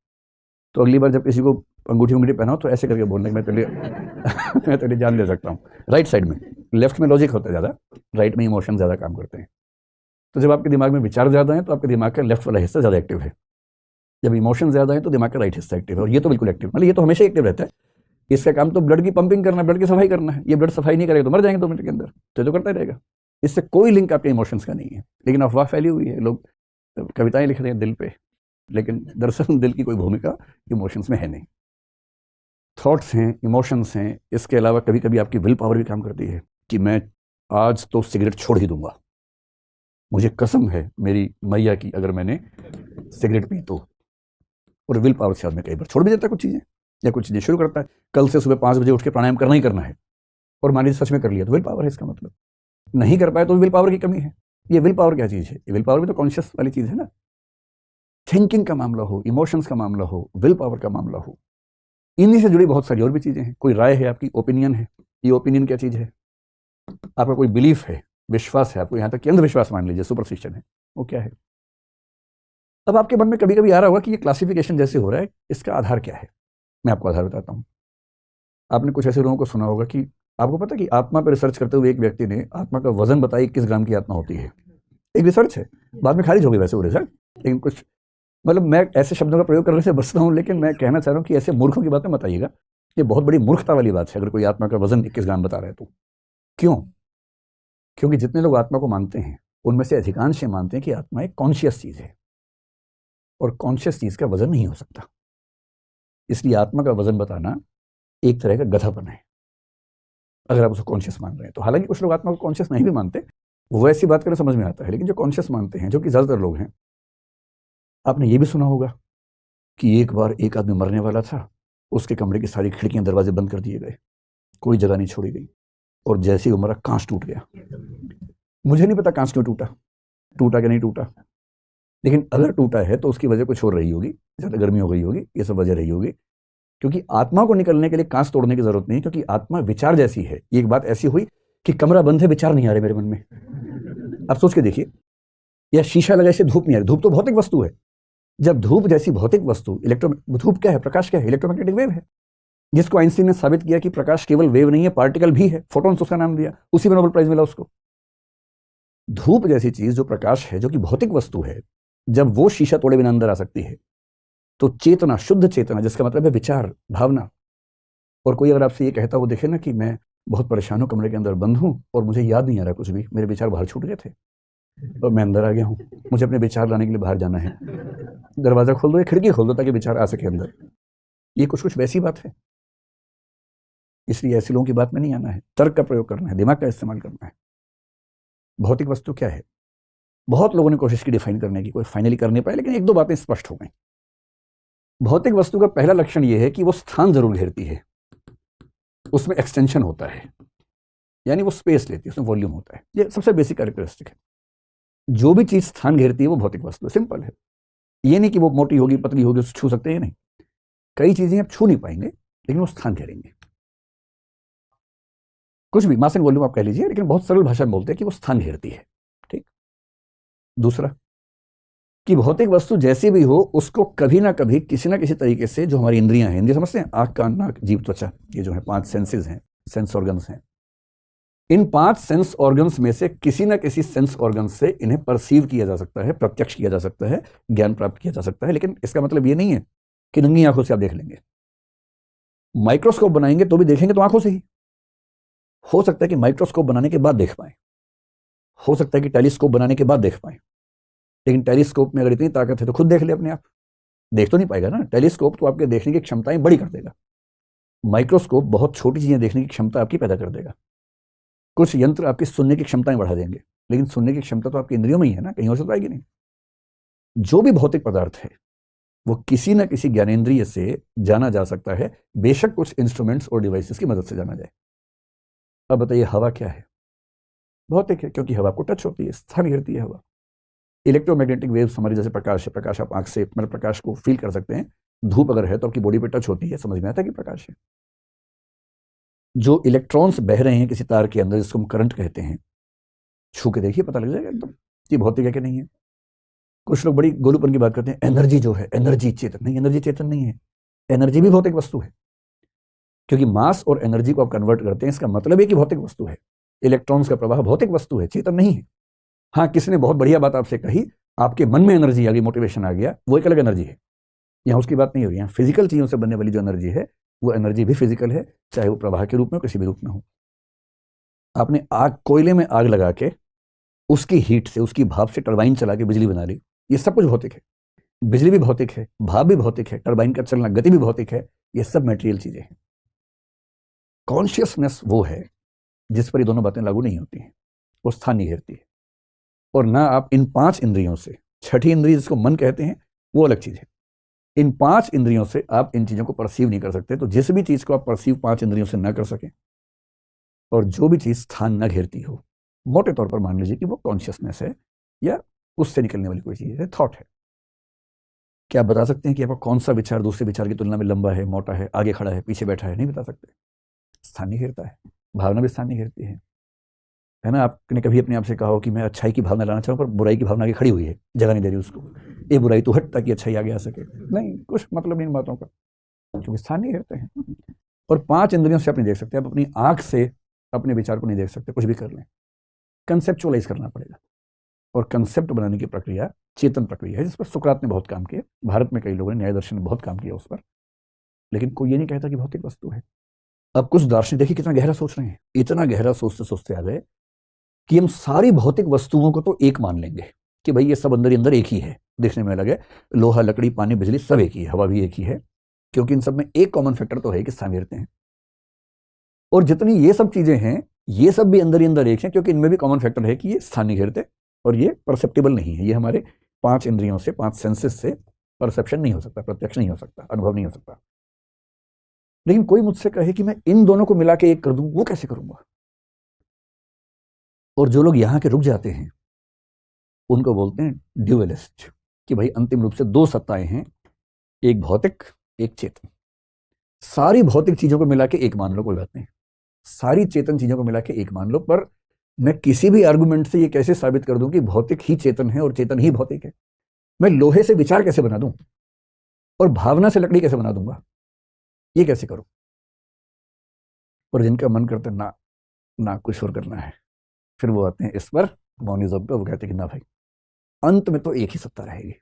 A: तो अगली बार जब किसी को अंगूठी उंगूठी पहनाओ तो ऐसे करके बोलना कि मैं तेरे लिए मैं तेरे लिए जान दे सकता हूँ, राइट साइड में। लेफ्ट में लॉजिक होता है ज़्यादा, राइट में इमोशन ज़्यादा काम करते हैं। तो जब आपके दिमाग में विचार ज़्यादा है तो आपके दिमाग का लेफ्ट वाला हिस्सा ज़्यादा एक्टिव है। जब इमोशन ज़्यादा है तो दिमाग का राइट हिस्सा एक्टिव है, और ये तो बिल्कुल एक्टिव, मतलब ये तो हमेशा एक्टिव रहता है। इसका काम तो ब्लड की पंपिंग करना, ब्लड की सफाई करना है। ये ब्लड सफाई नहीं करेगा तो मर जाएंगे 2 मिनट के अंदर, तो करता रहेगा। इससे कोई लिंक आपके इमोशंस का नहीं है। लेकिन अफवाह फैली हुई है, लोग कविताएं लिख रहे हैं दिल पे, लेकिन दरअसल दिल की कोई भूमिका इमोशंस में है नहीं। थॉट्स हैं, इमोशंस हैं, इसके अलावा कभी कभी आपकी विल पावर भी काम करती है कि मैं आज तो सिगरेट छोड़ ही दूंगा, मुझे कसम है मेरी मैया की अगर मैंने सिगरेट पी तो। और विल पावर से आदमी कई बार छोड़ भी देता है कुछ चीज़ें, या कुछ चीज़ें शुरू करता है। कल से सुबह 5 बजे उठ के प्राणायाम करना ही करना है, और मान लीजिए सच में कर लिया तो विल पावर है इसका मतलब। नहीं कर पाए तो विल पावर की कमी है। ये विल पावर क्या चीज़ है? ये विल पावर भी तो कॉन्शियस वाली चीज़ है ना। थिंकिंग का मामला हो, इमोशंस का मामला हो, विल पावर का मामला हो, इन्हीं से जुड़ी बहुत सारी और भी चीज़ें हैं। कोई राय है आपकी, ओपिनियन है। ये ओपिनियन क्या चीज़ है? आपका कोई बिलीफ है, विश्वास है, आपको यहाँ तक कि अंधविश्वास मान लीजिए, सुपरस्टिशन है, वो क्या है? अब आपके मन में कभी कभी आ रहा होगा कि ये क्लासिफिकेशन जैसे हो रहा है, इसका आधार क्या है? मैं आपको आधार बताता हूँ। आपने कुछ ऐसे लोगों को सुना होगा कि आपको पता है कि आत्मा पर रिसर्च करते हुए एक व्यक्ति ने आत्मा का वजन बताई 21 ग्राम की आत्मा होती है। एक रिसर्च है, बाद में खारिज हो गई वैसे वो रिसर्च, लेकिन कुछ मतलब मैं ऐसे शब्दों का प्रयोग करने से बचता हूँ, लेकिन मैं कहना चाह रहा हूँ कि ऐसे मूर्खों की बातें मत आइएगा। ये बहुत बड़ी मूर्खता वाली बात है अगर कोई आत्मा का वजन 21 ग्राम बता रहा है तो। क्यों? क्योंकि जितने लोग आत्मा को मानते हैं उनमें से अधिकांश ये मानते हैं कि आत्मा एक कॉन्शियस चीज है, और कॉन्शियस चीज का वजन नहीं हो सकता। इसलिए आत्मा का वजन बताना एक तरह का गधापन है अगर आप उसको कॉन्शियस मान रहे हैं तो। हालांकि कुछ लोग आत्मा को कॉन्शियस नहीं भी मानते, वो ऐसी बात करें समझ में आता है, लेकिन जो कॉन्शियस मानते हैं, जो कि ज्यादातर लोग हैं, आपने ये भी सुना होगा कि एक बार एक आदमी मरने वाला था, उसके कमरे की सारी खिड़कियां दरवाजे बंद कर दिए गए, कोई जगह नहीं छोड़ी गई, और जैसे ही वो मरा कांच टूट गया। मुझे नहीं पता कांच क्यों टूटा, टूटा कि नहीं टूटा, लेकिन अगर टूटा है तो उसकी वजह कुछ और रही होगी, ज़्यादा गर्मी हो गई होगी, ये सब वजह रही होगी। क्योंकि आत्मा को निकलने के लिए कांच तोड़ने की जरूरत नहीं, क्योंकि आत्मा विचार जैसी है। एक बात ऐसी हुई कि कमरा बंद है, विचार नहीं आ रहे मेरे मन में। आप सोच के देखिए, या शीशा लगा से धूप नहीं आ रही, धूप तो भौतिक वस्तु है। जब धूप जैसी भौतिक वस्तु, धूप क्या है, प्रकाश क्या है, इलेक्ट्रोमैग्नेटिक वेव है। जिसको आइंस्टीन ने साबित किया कि प्रकाश केवल वेव नहीं है, पार्टिकल भी है, फोटॉन्स उसका नाम दिया, उसी में नोबेल प्राइज मिला उसको। धूप जैसी चीज जो प्रकाश है, जो कि भौतिक वस्तु है, जब वो शीशा तोड़े बिना अंदर आ सकती है, तो चेतना, शुद्ध चेतना, जिसका मतलब है विचार, भावना। और कोई अगर आपसे ये कहता वो देखे ना कि मैं बहुत परेशान हूं, कमरे के अंदर बंद हूं और मुझे याद नहीं आ रहा कुछ भी, मेरे विचार बाहर छूट गए थे और मैं अंदर आ गया हूं, मुझे अपने विचार लाने के लिए बाहर जाना है, दरवाजा खोल दो या खिड़की खोल दो ताकि विचार आ सके अंदर। ये कुछ कुछ वैसी बात है। इसलिए ऐसे लोगों की बात में नहीं आना है, तर्क का प्रयोग करना है, दिमाग का इस्तेमाल करना है। भौतिक वस्तु क्या है? बहुत लोगों ने कोशिश की डिफाइन करने की, कोई फाइनली कर नहीं पाए, लेकिन एक दो बातें स्पष्ट हो गई। भौतिक वस्तु का पहला लक्षण यह है कि वो स्थान जरूर घेरती है, उसमें एक्सटेंशन होता है, यानी वो स्पेस लेती है, उसमें वॉल्यूम होता है। ये सबसे बेसिक कैरेक्टरिस्टिक है। जो भी चीज स्थान घेरती है वो भौतिक वस्तु है, सिंपल है। ये नहीं कि वो मोटी होगी, पतली होगी, उसको छू सकते हैं, नहीं। कई चीजें आप छू नहीं पाएंगे, लेकिन वो स्थान घेरेंगे। कुछ भी मास एंड वॉल्यूम आप कह लीजिए, लेकिन बहुत सरल भाषा में बोलते हैं कि वो स्थान घेरती है। ठीक। दूसरा कि भौतिक वस्तु जैसी भी हो, उसको कभी ना कभी किसी ना किसी तरीके से, जो हमारी इंद्रियां हैं, इंद्रिय समझते हैं, आंख, कान, नाक, जीभ, त्वचा, ये जो है 5 सेंसेस हैं, सेंस ऑर्गन्स हैं, इन 5 सेंस ऑर्गन्स में से किसी ना किसी सेंस ऑर्गन से इन्हें परसीव किया जा सकता है, प्रत्यक्ष किया जा सकता है, ज्ञान प्राप्त किया जा सकता है। लेकिन इसका मतलब ये नहीं है कि नंगी आंखों से आप देख लेंगे। माइक्रोस्कोप बनाएंगे तो भी देखेंगे तो आंखों से ही। हो सकता है कि माइक्रोस्कोप बनाने के बाद देख पाए, हो सकता है कि टेलीस्कोप बनाने के बाद देख पाए, लेकिन टेलीस्कोप में अगर इतनी ताकत है तो खुद देख ले अपने आप। देख तो नहीं पाएगा ना, टेलीस्कोप तो आपके देखने की क्षमताएं बड़ी कर देगा, माइक्रोस्कोप बहुत छोटी चीजें देखने की क्षमता आपकी पैदा कर देगा। कुछ यंत्र आपकी सुनने की क्षमताएं बढ़ा देंगे, लेकिन सुनने की क्षमता तो आपकी इंद्रियों में ही है ना, कहीं और से तो आएगी नहीं। जो भी भौतिक पदार्थ है वो किसी न किसी ज्ञानेंद्रिय से जाना जा सकता है, बेशक कुछ इंस्ट्रूमेंट्स और डिवाइसेस की मदद से जाना जाए। अब बताइए हवा क्या है? भौतिक है, क्योंकि हवा को टच होती है, स्थान घेरती है हवा। इलेक्ट्रोमैग्नेटिक वेव्स हमारे जैसे प्रकाश है, प्रकाश आप आंख से मतलब प्रकाश को फील कर सकते हैं। धूप अगर है तो आपकी बॉडी पे टच होती है, समझ में आता है कि प्रकाश है। जो इलेक्ट्रॉन्स बह रहे हैं किसी तार के अंदर, जिसको हम करंट कहते हैं, छू के देखिए पता लग जाएगा एकदम कि भौतिक है कि नहीं है। कुछ लोग बड़ी गोलूपन की बात करते हैं, एनर्जी जो है, एनर्जी चेतन नहीं, एनर्जी चेतन नहीं है। एनर्जी भी भौतिक वस्तु है, क्योंकि मास और एनर्जी को आप कन्वर्ट करते हैं, इसका मतलब है कि भौतिक वस्तु है। इलेक्ट्रॉन्स का प्रवाह भौतिक वस्तु है, चेतन नहीं है। हाँ, किसी ने बहुत बढ़िया बात आपसे कही, आपके मन में एनर्जी आ गई, मोटिवेशन आ गया, वो एक अलग एनर्जी है। यहाँ उसकी बात नहीं हो रही है। फिजिकल चीजों से बनने वाली जो एनर्जी है, वो एनर्जी भी फिजिकल है, चाहे वो प्रवाह के रूप में हो, किसी भी रूप में हो। आपने आग, कोयले में आग लगा के उसकी हीट से, उसकी भाप से टरबाइन चला के बिजली बना ली, ये सब कुछ भौतिक है। बिजली भी भौतिक है, भाप भी भौतिक है, टरबाइन का चलना, गति भी भौतिक है। ये सब मटेरियल चीजें हैं। कॉन्शियसनेस वो है जिस पर ये दोनों बातें लागू नहीं होती हैं, वो स्थान नहीं घेरती है। और ना आप इन 5 इंद्रियों से, छठी इंद्रिय जिसको मन कहते हैं, वो अलग चीज है। इन 5 इंद्रियों से आप इन चीजों को परसीव नहीं कर सकते। तो जिस भी चीज को आप परसीव 5 इंद्रियों से ना कर सकें, और जो भी चीज स्थान न घेरती हो, मोटे तौर पर मान लीजिए कि वो कॉन्शियसनेस है या उससे निकलने वाली कोई चीज है, थॉट है। क्या आप बता सकते हैं कि आपका कौन सा विचार दूसरे विचार की तुलना में लंबा है, मोटा है, आगे खड़ा है, पीछे बैठा है? नहीं बता सकते। स्थान नहीं घेरता है। भावना भी स्थान नहीं घेरती है ना। आपने कभी अपने आप से कहा हो कि मैं अच्छाई की भावना लाना चाहूँ, पर बुराई की भावना आगे खड़ी हुई है, जगह नहीं दे रही उसको, ये बुराई तो हट ताकि अच्छाई आगे आ सके। नहीं, कुछ मतलब नहीं इन बातों का, क्योंकि स्थान नहीं घेरते हैं। और 5 इंद्रियों से आप नहीं देख सकते, आप अपनी आंख से अपने विचार को नहीं देख सकते। कुछ भी कर लें, कंसेप्चुअलाइज करना पड़ेगा। और कंसेप्ट बनाने की प्रक्रिया चेतन प्रक्रिया है, जिस पर सुकरात ने बहुत काम किया, भारत में कई लोगों ने, न्याय दर्शन ने बहुत काम किया उस पर, लेकिन कोई ये नहीं कहता कि भौतिक वस्तु है। अब कुछ दार्शनिक देखिए कितना गहरा सोच रहे हैं, इतना गहरा सोचते सोचते आ गए कि हम सारी भौतिक वस्तुओं को तो एक मान लेंगे कि भाई ये सब अंदर ही अंदर एक ही है, देखने में अलग है, लोहा, लकड़ी, पानी, बिजली सब एक ही है, हवा भी एक ही है, क्योंकि इन सब में एक कॉमन फैक्टर तो है कि स्थान घेरते हैं। और जितनी ये सब चीजें हैं, ये सब भी अंदर ही अंदर एक है, क्योंकि इनमें भी कॉमन फैक्टर है कि ये स्थान नहीं घेरते और ये परसेप्टेबल नहीं है। ये हमारे 5 इंद्रियों से, 5 सेंसेस से परसेप्शन नहीं हो सकता, प्रत्यक्ष नहीं हो सकता, अनुभव नहीं हो सकता। लेकिन कोई मुझसे कहे कि मैं इन दोनों को मिला के एक कर दूं, वो कैसे करूंगा? और जो लोग यहां के रुक जाते हैं उनको बोलते हैं ड्यूअलिस्ट, कि भाई अंतिम रूप से 2 सत्ताएं हैं, एक भौतिक, एक चेतन। सारी भौतिक चीजों को मिला के एक मान लो, कोई बात नहीं, सारी चेतन चीजों को मिला के एक मान लो, पर मैं किसी भी आर्गुमेंट से ये कैसे साबित कर दूं कि भौतिक ही चेतन है और चेतन ही भौतिक है? मैं लोहे से विचार कैसे बना दूं और भावना से लकड़ी कैसे बना दूंगा? ये कैसे करूं? और जिनका मन करता है ना ना कुछ और करना है, फिर वो आते हैं इस पर मौनिज्म पे, वो कहते हैं कि ना भाई, अंत में तो एक ही सत्ता रहेगी।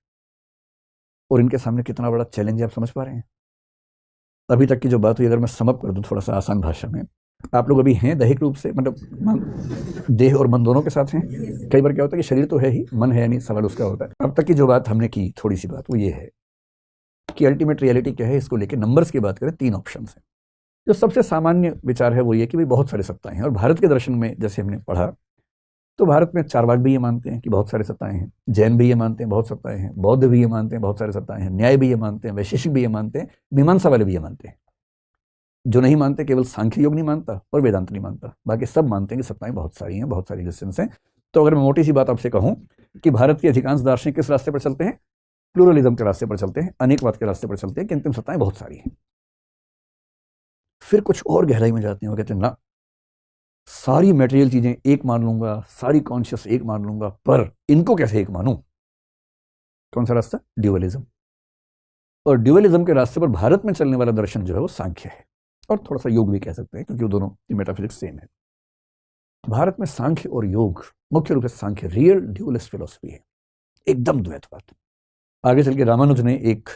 A: और इनके सामने कितना बड़ा चैलेंज है, आप समझ पा रहे हैं? अभी तक की जो बात हुई, अगर मैं समअप कर दूं थोड़ा सा आसान भाषा में, आप लोग अभी हैं दैहिक रूप से, मतलब देह और मन दोनों के साथ हैं। कई बार क्या होता है कि शरीर तो है ही, मन है या नहीं, सवाल उसका होता है। अब तक की जो बात हमने की, थोड़ी सी बात, वो ये है कि अल्टीमेट रियलिटी क्या है, इसको लेकर नंबर्स की बात करें, 3 ऑप्शन है। जो सबसे सामान्य विचार है वो ये कि भाई बहुत सारे सत्ताएं हैं, और भारत के दर्शन में जैसे हमने पढ़ा, तो भारत में चारवाक भी ये मानते हैं कि बहुत सारे सत्ताएं हैं, जैन भी ये मानते हैं बहुत सत्ताएं हैं, बौद्ध भी ये मानते हैं बहुत सारे सत्ताएं हैं, न्याय भी ये मानते हैं, वैशेषिक भी ये मानते हैं, मीमांसा वाले भी ये मानते हैं। जो नहीं मानते केवल सांख्य योग नहीं मानता और वेदांत नहीं मानता, बाकी सब मानते हैं कि सत्ताएं बहुत सारी हैं, बहुत सारी एग्जिस्टेंस हैं। तो अगर मैं मोटी सी बात आपसे कहूं कि भारत के अधिकांश दार्शनिक किस रास्ते पर चलते हैं? प्लूरलिज्म के रास्ते पर चलते हैं, अनेकवाद के रास्ते पर चलते हैं कि अंतिम सत्ताएं बहुत सारी हैं। फिर कुछ और गहराई में जाते हैं, वो कहते हैं ना, सारी मटेरियल चीजें एक मान लूंगा, सारी कॉन्शियस एक मान लूंगा, पर इनको कैसे एक मानूं? कौन सा रास्ता? ड्यूअलिज्म। और ड्यूअलिज्म के रास्ते पर भारत में चलने वाला दर्शन जो है वो सांख्य है, और थोड़ा सा योग भी कह सकते हैं, क्योंकि वो दोनों की मेटाफिजिक्स सेम है। भारत में सांख्य और योग, मुख्य रूप से सांख्य रियल ड्यूअलिस्ट फिलोसफी है, एकदम द्वैतवाद। आगे चल के रामानुज ने एक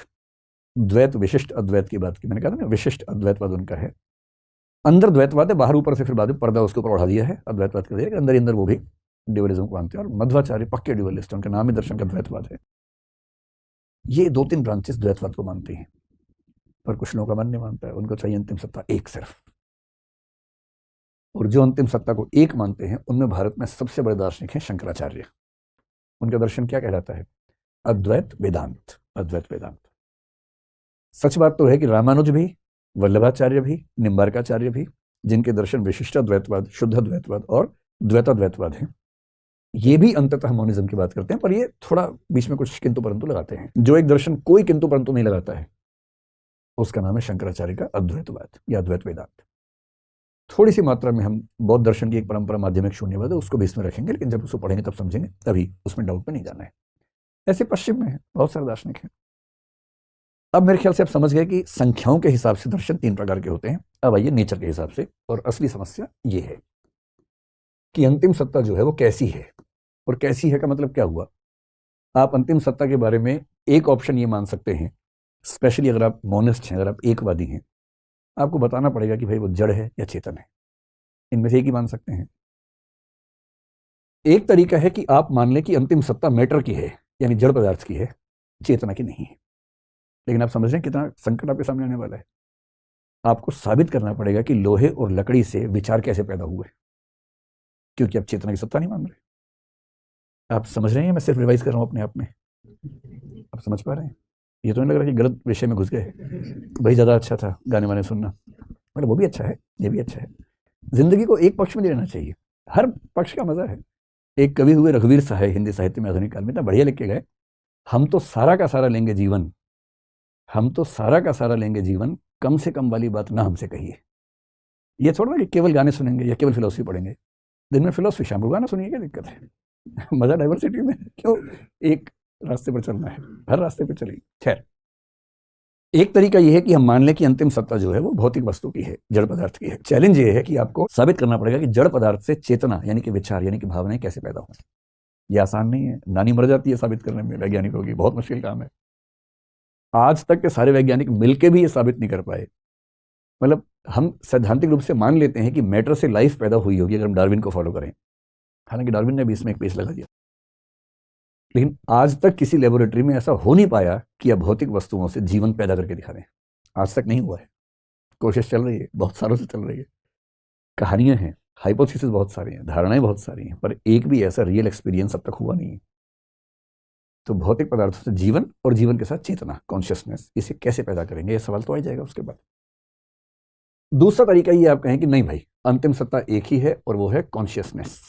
A: द्वैत विशिष्ट अद्वैत की बात की, मैंने कहा था ना विशिष्ट अद्वैतवाद उनका है। अंदर द्वैतवाद है, बाहर ऊपर से फिर बाद में पर्दा उसके ऊपर उड़ा दिया है, अद्वैतवाद कर दिया है, अंदर ही अंदर वो भी ड्यूअलिज्म को मानते हैं। और मध्वाचार्य पक्के ड्यूअलिस्ट, उनका नाम ही दर्शन का द्वैतवाद है। ये 2-3 ब्रांचेस द्वैतवाद को मानते हैं, पर कुछ लोगों का मन नहीं मानता है, उनको चाहिए अंतिम सत्ता एक सिर्फ। और जो अंतिम सत्ता को एक मानते हैं, उनमें भारत में सबसे बड़े दार्शनिक हैं शंकराचार्य। उनका दर्शन क्या कहलाता है? अद्वैत वेदांत, अद्वैत वेदांत। सच बात तो है कि रामानुज भी, वल्लभाचार्य भी, निम्बार्काचार्य भी, जिनके दर्शन विशिष्टाद्वैतवाद, शुद्धाद्वैतवाद और द्वैताद्वैतवाद हैं, ये भी अंततः मौनिज्म की बात करते हैं, पर ये थोड़ा बीच में कुछ किंतु परंतु लगाते हैं। जो एक दर्शन कोई किंतु परंतु नहीं लगाता है, उसका नाम है शंकराचार्य का अद्वैतवाद या अद्वैत वेदांत। थोड़ी सी मात्रा में हम बौद्ध दर्शन की एक परंपरा माध्यमिक शून्यवाद है, उसको भी इसमें रखेंगे, लेकिन जब उसको पढ़ेंगे तब समझेंगे, तभी उसमें डाउट में नहीं जाना है। ऐसे पश्चिम में है, बहुत सारे दार्शनिक हैं। अब मेरे ख्याल से आप समझ गए कि संख्याओं के हिसाब से दर्शन 3 प्रकार के होते हैं। अब आइए नेचर के हिसाब से, और असली समस्या ये है कि अंतिम सत्ता जो है वो कैसी है, और कैसी है का मतलब क्या हुआ? आप अंतिम सत्ता के बारे में एक ऑप्शन ये मान सकते हैं, स्पेशली अगर आप मोनिस्ट हैं, अगर आप एकवादी हैं, आपको बताना पड़ेगा कि भाई वो जड़ है या चेतन है। इनमें से एक ही मान सकते हैं। एक तरीका है कि आप मान लें कि अंतिम सत्ता मैटर की है, यानी जड़ पदार्थ की है, चेतना की नहीं है। लेकिन आप समझ रहे हैं कितना संकट आपके सामने आने वाला है। आपको साबित करना पड़ेगा कि लोहे और लकड़ी से विचार कैसे पैदा हुए, क्योंकि आप चेतना की सत्ता नहीं मान रहे। आप समझ रहे हैं? मैं सिर्फ रिवाइज कर रहा हूं अपने आप में। आप समझ पा रहे हैं? ये तो नहीं लग रहा कि गलत विषय में घुस गए, वही ज़्यादा अच्छा था गाने वाने सुनना। मतलब वो भी अच्छा है, ये भी अच्छा है। जिंदगी को एक पक्ष में लेना चाहिए, हर पक्ष का मजा है। एक कवि हुए रघुवीर सहाय, हिंदी साहित्य में आधुनिक काल में, इतना बढ़िया लिख के गए, हम तो सारा का सारा लेंगे जीवन, हम तो सारा का सारा लेंगे जीवन, कम से कम वाली बात ना हमसे कहिए। ये थोड़ा कि केवल गाने सुनेंगे या केवल फिलोसफी पढ़ेंगे। दिन में फिलोसफी, शाम को गाना सुनिए, क्या दिक्कत है? मजा डाइवर्सिटी में है। क्यों एक रास्ते पर चलना है? हर रास्ते पर चलिए। खैर, एक तरीका यह है कि हम मान लें कि अंतिम सत्ता जो है वो भौतिक वस्तु की है, जड़ पदार्थ की है। चैलेंज ये है कि आपको साबित करना पड़ेगा कि जड़ पदार्थ से चेतना यानी कि विचार यानी कि भावनाएं कैसे पैदा हों। ये आसान नहीं है, नानी मर जाती है साबित करने में वैज्ञानिकों की, बहुत मुश्किल काम है। आज तक के सारे वैज्ञानिक मिलकर भी ये साबित नहीं कर पाए। मतलब हम सैद्धांतिक रूप से मान लेते हैं कि मैटर से लाइफ पैदा हुई होगी, अगर हम डार्विन को फॉलो करें। हालांकि डार्विन ने भी इसमें एक पेच लगा दिया, लेकिन आज तक किसी लेबोरेटरी में ऐसा हो नहीं पाया कि अभौतिक वस्तुओं से जीवन पैदा करके दिखा दें। आज तक नहीं हुआ है। कोशिश चल रही है, बहुत सालों से चल रही है। कहानियां हैं, हाइपोथेसिस बहुत सारी हैं, धारणाएं बहुत सारी हैं, पर एक भी ऐसा रियल एक्सपीरियंस अब तक हुआ नहीं है। तो भौतिक पदार्थों से जीवन और जीवन के साथ चेतना, कॉन्शियसनेस, इसे कैसे पैदा करेंगे, ये सवाल तो आ जाएगा उसके बाद। दूसरा तरीका ये आप कहें कि नहीं भाई, अंतिम सत्ता एक ही है और वो है कॉन्शियसनेस।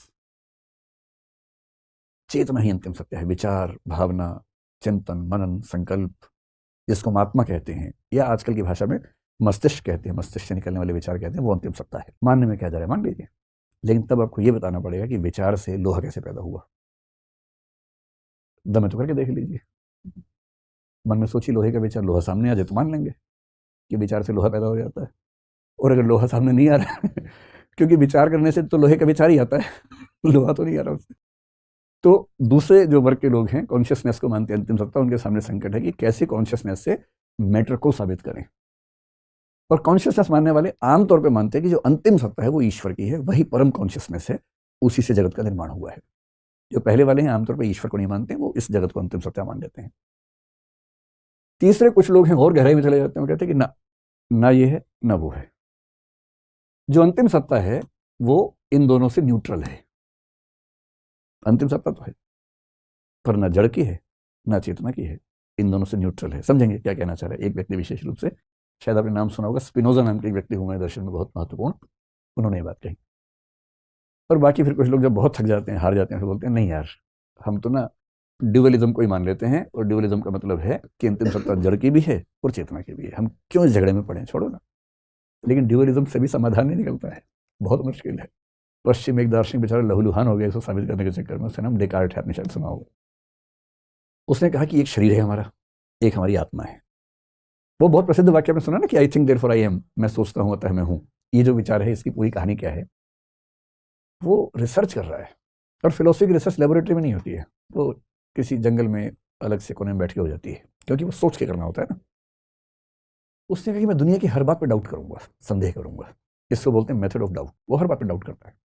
A: चेतना ही अंतिम सत्य है। विचार, भावना, चिंतन, मनन, संकल्प, जिसको हम आत्मा कहते हैं या आजकल की भाषा में मस्तिष्क कहते हैं, मस्तिष्क से निकलने वाले विचार कहते हैं, वो अंतिम सत्ता है। मानने में क्या जा रहा है, मान लीजिए, लेकिन तब आपको ये बताना पड़ेगा कि विचार से लोहा कैसे पैदा हुआ। दम तो करके देख लीजिए, मन में सोची लोहे का विचार, लोहा सामने आ जाए तो मान लेंगे कि विचार से लोहा पैदा हो जाता है। और अगर लोहा सामने नहीं आ रहा है क्योंकि विचार करने से तो लोहे का विचार ही आता है, लोहा तो नहीं आ रहा उससे। तो दूसरे जो वर्ग के लोग हैं, कॉन्शियसनेस को मानते हैं अंतिम सत्ता, उनके सामने संकट है कि कैसे कॉन्शियसनेस से मैटर को साबित करें। और कॉन्शियसनेस मानने वाले आमतौर पे मानते हैं कि जो अंतिम सत्ता है वो ईश्वर की है, वही परम कॉन्शियसनेस है, उसी से जगत का निर्माण हुआ है। जो पहले वाले हैं आमतौर पे ईश्वर को नहीं मानते, वो इस जगत को अंतिम सत्ता मान लेते हैं। तीसरे कुछ लोग हैं और गहराई में चले जाते हैं, वो कहते हैं कि ना ये है ना वो है, जो अंतिम सत्ता है वो इन दोनों से न्यूट्रल है। अंतिम सत्ता तो है पर ना जड़ की है ना चेतना की है, इन दोनों से न्यूट्रल है। समझेंगे क्या कहना चाह रहा है एक व्यक्ति विशेष रूप से, शायद आपने नाम सुना होगा, स्पिनोजा नाम के एक व्यक्ति हुए दर्शन में बहुत महत्वपूर्ण, उन्होंने ये बात कही। और बाकी फिर कुछ लोग जब बहुत थक जाते हैं, हार जाते हैं, फिर बोलते हैं नहीं यार, हम तो ना ड्यूअलिज्म को ही मान लेते हैं, और ड्यूअलिज्म का मतलब है कि अंतिम सत्ता जड़ की भी है और चेतना की भी है, हम क्यों इस झगड़े में पड़े, छोड़ो ना। लेकिन ड्यूअलिज्म से भी समाधान नहीं निकलता है, बहुत मुश्किल है। पश्चिम एक दार्शनिक बेचारा लहूलुहान हो गया इसको साबित करने के चक्कर में, उसका नाम डेकार्ट है, आपने शायद सुना होगा। उसने कहा कि एक शरीर है हमारा, एक हमारी आत्मा है। वो बहुत प्रसिद्ध वाक्य आपने सुना ना कि I think therefore I am, मैं सोचता हूं अतः मैं हूं। ये जो विचार है, इसकी पूरी कहानी क्या है, वो रिसर्च कर रहा है, और फिलोसफी की रिसर्च लेबोरेटरी में नहीं होती है, वो किसी जंगल में अलग से कोने में बैठ के हो जाती है, क्योंकि वो सोच के करना होता है ना। उसने कहा कि मैं दुनिया की हर बात पे डाउट करूंगा, संदेह करूंगा, इसको बोलते हैं मेथड ऑफ डाउट। वो हर बात पे डाउट करता है।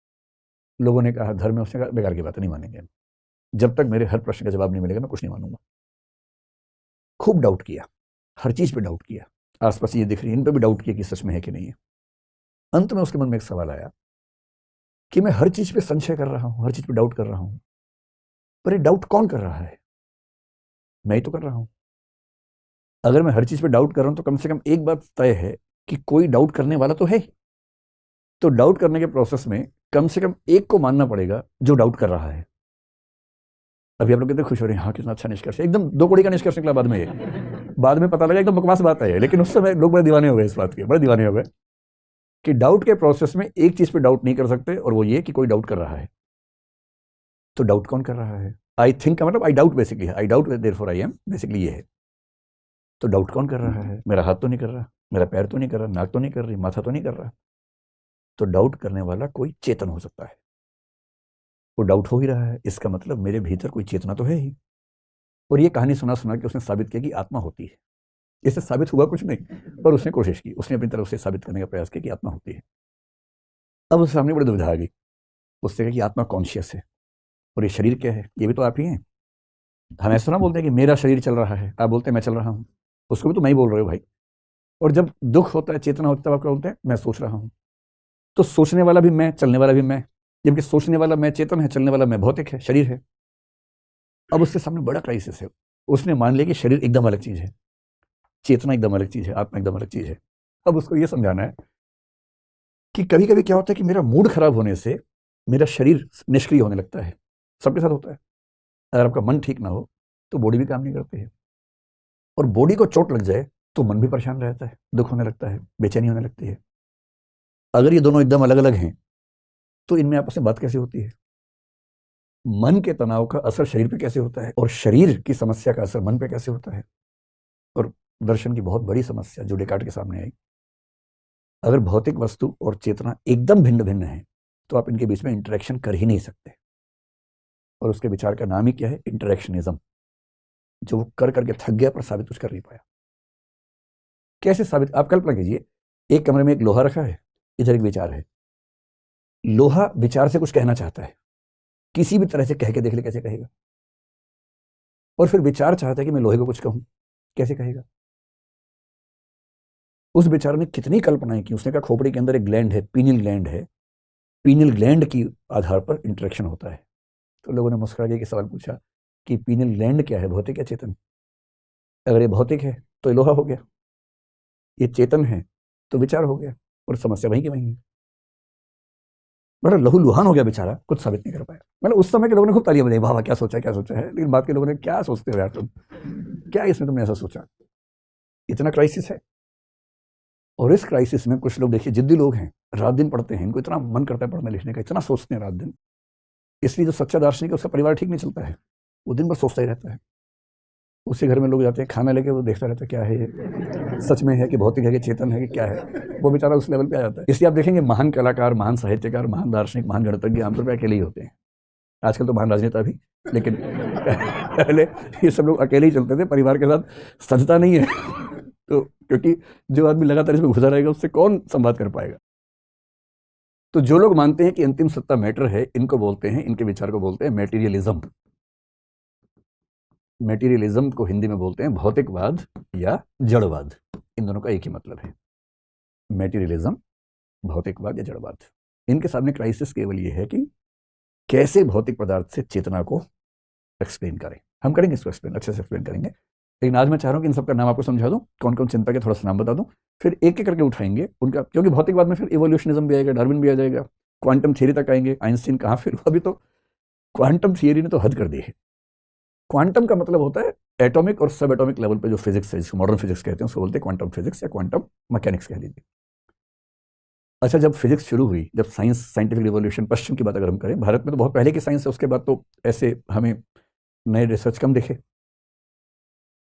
A: लोगों ने कहा धर्म में, उसने कहा बेकार की बात नहीं मानेंगे, जब तक मेरे हर प्रश्न का जवाब नहीं मिलेगा मैं कुछ नहीं मानूंगा। खूब डाउट किया, हर चीज पे डाउट किया, आसपास ये दिख रही है इन पे भी डाउट किया कि सच में है कि नहीं है। अंत में उसके मन में एक सवाल आया कि मैं हर चीज पे संशय कर रहा हूं, हर चीज पे डाउट कर रहा हूं, पर ये डाउट कौन कर रहा है? मैं ही तो कर रहा हूं। अगर मैं हर चीज पे डाउट कर रहा हूं तो कम से कम एक बात तय है कि कोई डाउट करने वाला तो है। तो डाउट करने के प्रोसेस में कम से कम एक को मानना पड़ेगा जो डाउट कर रहा है। अभी आप लोग कितने खुश हो रहे हैं, हाँ कितना अच्छा निष्कर्ष, एकदम दो कौड़ी का निष्कर्ष निकला बाद में। बाद में पता लगा एकदम बकवास बात है, लेकिन उस समय लोग बड़े दीवाने हो गए इस बात के, बड़े दीवाने हो गए कि डाउट के प्रोसेस में एक चीज पे डाउट नहीं कर सकते, और वो ये कि कोई डाउट कर रहा है। तो डाउट कौन कर रहा है? आई थिंक का मतलब आई डाउट बेसिकली है, I doubt therefore I am, basically ये है। तो डाउट कौन कर रहा है? मेरा हाथ तो नहीं कर रहा, मेरा पैर तो नहीं कर रहा, नाक तो नहीं कर रही, माथा तो नहीं कर रहा। तो डाउट करने वाला कोई चेतन हो सकता है। वो डाउट हो ही रहा है, इसका मतलब मेरे भीतर कोई चेतना तो है ही। और ये कहानी सुना सुना के उसने साबित किया कि आत्मा होती है। इससे साबित हुआ कुछ नहीं, पर उसने कोशिश की, उसने अपनी तरफ से साबित करने का प्रयास किया कि आत्मा होती है। अब उसके सामने बड़ी दुविधा आ गई। उससे कहा कि आत्मा कॉन्शियस है, और ये शरीर क्या है? ये भी तो आप ही हैं। हम ऐसा ना बोलते हैं कि मेरा शरीर चल रहा है, आप बोलते हैं मैं चल रहा हूँ, उसको भी तो मैं ही बोल रहे हो भाई। और जब दुख होता है, चेतना होती है, तब आप क्या बोलते हैं? मैं सोच रहा हूँ। तो सोचने वाला भी मैं, चलने वाला भी मैं, जबकि सोचने वाला मैं चेतन है, चलने वाला मैं भौतिक है, शरीर है। अब उसके सामने बड़ा क्राइसिस है। उसने मान लिया कि शरीर एकदम अलग चीज है, चेतना एकदम अलग चीज है, आत्मा एकदम अलग चीज है। अब उसको यह समझाना है कि कभी कभी क्या होता है कि मेरा मूड खराब होने से मेरा शरीर निष्क्रिय होने लगता है। सबके साथ होता है। अगर आपका मन ठीक ना हो तो बॉडी भी काम नहीं करती है, और बॉडी को चोट लग जाए तो मन भी परेशान रहता है, दुख होने लगता है, बेचैनी होने लगती है। अगर ये दोनों एकदम अलग अलग हैं तो इनमें आपस में बात कैसे होती है? मन के तनाव का असर शरीर पे कैसे होता है, और शरीर की समस्या का असर मन पे कैसे होता है? और दर्शन की बहुत बड़ी समस्या जो डेकार्ट के सामने आई, अगर भौतिक वस्तु और चेतना एकदम भिन्न भिन्न है तो आप इनके बीच में इंटरेक्शन कर ही नहीं सकते। और उसके विचार का नाम ही क्या है? इंटरेक्शनिज्म। जो वो कर करके थक गया पर साबित कुछ कर नहीं पाया। कैसे साबित? आप कल्पना कीजिए, एक कमरे में एक लोहा रखा है, इधर एक विचार है। लोहा विचार से कुछ कहना चाहता है, किसी भी तरह से कह के देख ले कैसे कहेगा। और फिर विचार चाहता है कि मैं लोहे को कुछ कहूं, कैसे कहेगा? उस विचार ने कितनी कल्पनाएं की। उसने कहा खोपड़ी के अंदर एक ग्लैंड है, पीनियल ग्लैंड है, पीनियल ग्लैंड की आधार पर इंटरेक्शन होता है। तो लोगों ने मुस्कुरा के सवाल पूछा कि पीनियल ग्लैंड क्या है, भौतिक या चेतन? अगर ये भौतिक है तो ये लोहा हो गया, ये चेतन है तो विचार हो गया, और समस्या वहीं की वहीं है। बड़ा लहू लुहान हो गया बेचारा, कुछ साबित नहीं कर पाया। मतलब उस समय के लोगों ने खूब तालियां बजाई, वाह वाह क्या सोचा क्या सोचा है। लेकिन बाद के लोगों ने, क्या सोचते हो यार तुम, क्या इसमें तुमने ऐसा सोचा? इतना क्राइसिस है। और इस क्राइसिस में कुछ लोग देखिए जिद्दी लोग हैं, रात दिन पढ़ते हैं, इनको इतना मन करता है पढ़ने लिखने का, इतना सोचते हैं रात दिन। इसलिए जो सच्चा दार्शनिक है उसका परिवार ठीक नहीं चलता है, वो दिन भर सोचता ही रहता है। उसके घर में लोग जाते हैं, खाना लेके वो देखता रहता है क्या है ये, सच में है कि भौतिक है कि चेतन है कि क्या है। वो बेचारा उस लेवल पे आ जाता है। इसलिए आप देखेंगे महान कलाकार, महान साहित्यकार, महान दार्शनिक, महान गणितज्ञ आमतौर पर अकेले ही होते हैं। आजकल तो महान राजनेता भी, लेकिन पहले ये सब लोग अकेले ही चलते थे, परिवार के साथ सजता नहीं है। तो क्योंकि जो आदमी लगातार इसमें घुसा रहेगा उससे कौन संवाद कर पाएगा। तो जो लोग मानते हैं कि अंतिम सत्ता मैटर है, इनको बोलते हैं, इनके विचार को बोलते हैं मेटीरियलिज्म। मेटीरियलिज्म को हिंदी में बोलते हैं भौतिकवाद या जड़वाद। इन दोनों का एक ही मतलब है, मेटीरियलिज्म, भौतिकवाद या जड़वाद। इनके सामने क्राइसिस केवल ये है कि कैसे भौतिक पदार्थ से चेतना को एक्सप्लेन करें। हम करेंगे इसको एक्सप्लेन, अच्छे से एक्सप्लेन करेंगे। लेकिन आज मैं चाह रहा हूँ कि इन सबका नाम आपको समझा दूं, कौन कौन चिंता के थोड़ा सा नाम बता दूं, फिर एक एक करके उठाएंगे उनका, क्योंकि भौतिकवाद में फिर इवोल्यूशनिज्म भी आएगा, डार्विन भी आ जाएगा, क्वांटम थियरी तक आएंगे, आइंस्टीन कहाँ, फिर अभी तो क्वांटम थियरी ने तो हद कर दी है। क्वांटम का मतलब होता है एटॉमिक और सब एटॉमिक लेवल पे जो फिजिक्स है, जिसको मॉडर्न फिजिक्स कहते हैं, उसको बोलते हैं क्वांटम फिजिक्स या क्वांटम मैकेनिक्स कह लीजिए। अच्छा, जब फिजिक्स शुरू हुई, जब साइंस, साइंटिफिक रिवॉल्यूशन, पश्चिम की बात अगर हम करें, भारत में तो बहुत पहले की साइंस है, उसके बाद तो ऐसे हमें नए रिसर्च कम दिखे।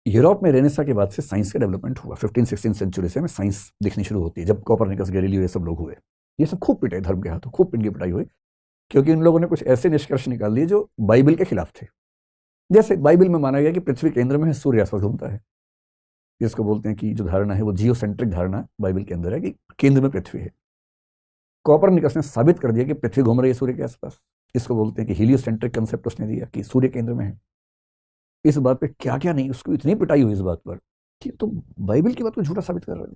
A: यूरोप में रेनेसा के बाद से साइंस का डेवलपमेंट हुआ। 15-16 सेंचुरी से हमें साइंस दिखनी शुरू होती है, जब कोपरनिकस, गैलीलियो ये सब लोग हुए। ये सब खूब पिटे धर्म के हाथों, खूब इनकी पिटाई हुई, क्योंकि इन लोगों ने कुछ ऐसे निष्कर्ष निकाल दिए जो बाइबल के खिलाफ थे। जैसे बाइबल में माना गया कि पृथ्वी केंद्र में है, सूर्य आसपास घूमता है। जिसको बोलते हैं कि जो धारणा है वो जियोसेंट्रिक धारणा बाइबल के अंदर है कि केंद्र में पृथ्वी है। कोपरनिकस ने साबित कर दिया कि पृथ्वी घूम रही है सूर्य के आसपास। इसको बोलते हैं कि हीलियोसेंट्रिक कंसेप्ट उसने दिया कि सूर्य केंद्र में है। इस बात पे क्या क्या नहीं, उसको इतनी पिटाई हुई इस बात पर कि तुम बाइबल की बात को झूठा साबित कर रहे हो।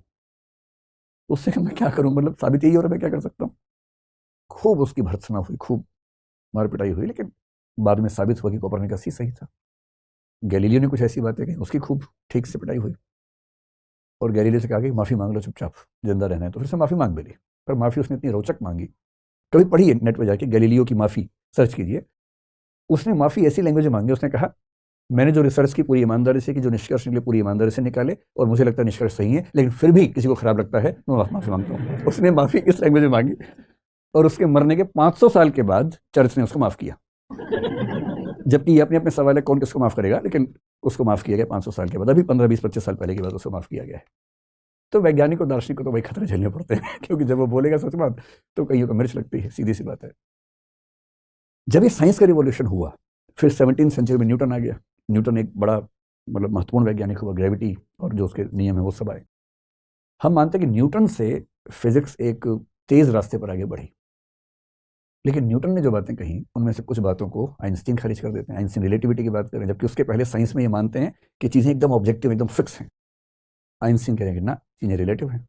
A: उससे मैं क्या करूं, मतलब साबित यही हो रहा है, मैं क्या कर सकता हूं। खूब उसकी भर्त्सना हुई, खूब मार पिटाई हुई, लेकिन बाद में साबित हुआ कि कोपरनिकस ही सही था। गैलीलियो ने कुछ ऐसी बातें कही, उसकी खूब ठीक से पिटाई हुई, और गैलीलियो से कहा कि माफी मांग लो, चुपचाप जिंदा रहना है। तो फिर से माफी मांग मिली, पर माफी उसने इतनी रोचक मांगी, कभी पढ़िए नेट पर जाके गैलीलियो की माफी सर्च कीजिए। उसने माफी ऐसी लैंग्वेज में मांगी, उसने कहा मैंने जो रिसर्च की पूरी ईमानदारी से, कि जो निष्कर्ष निकले पूरी ईमानदारी से निकाले, और मुझे लगता है निष्कर्ष सही है, लेकिन फिर भी किसी को खराब लगता है, मैं माफी मांगता हूँ। उसने माफी इस लैंग्वेज में मांगी, और उसके मरने के 500 साल के बाद चर्च ने उसको माफ किया। जबकि ये अपने अपने सवाल है कौन किसको माफ करेगा, लेकिन उसको माफ किया गया 500 साल के बाद। अभी 15-20-25 साल पहले के बाद उसको माफ किया गया है। तो वैज्ञानिक और दार्शनिक को तो वही खतरे झेलने पड़ते हैं, क्योंकि जब वो बोलेगा सच बात तो कईयों को मिर्च लगती है, सीधी सी बात है। जब ये साइंस का रिवॉल्यूशन हुआ, फिर 17वीं सेंचुरी में न्यूटन आ गया। न्यूटन एक बड़ा मतलब महत्वपूर्ण वैज्ञानिक हुआ, ग्रेविटी और जो उसके नियम है वो सब आए। हम मानते हैं कि न्यूटन से फिजिक्स एक तेज रास्ते पर आगे बढ़ी, लेकिन न्यूटन ने जो बातें कही उनमें से कुछ बातों को आइंस्टीन खारिज कर देते हैं। आइंस्टीन रिलेटिविटी की बात करें, जबकि उसके पहले साइंस में ये मानते हैं कि चीज़ें एकदम ऑब्जेक्टिव, एकदम फिक्स हैं। आइंस्टीन कह रहे हैं कि ना, चीज़ें रिलेटिव हैं।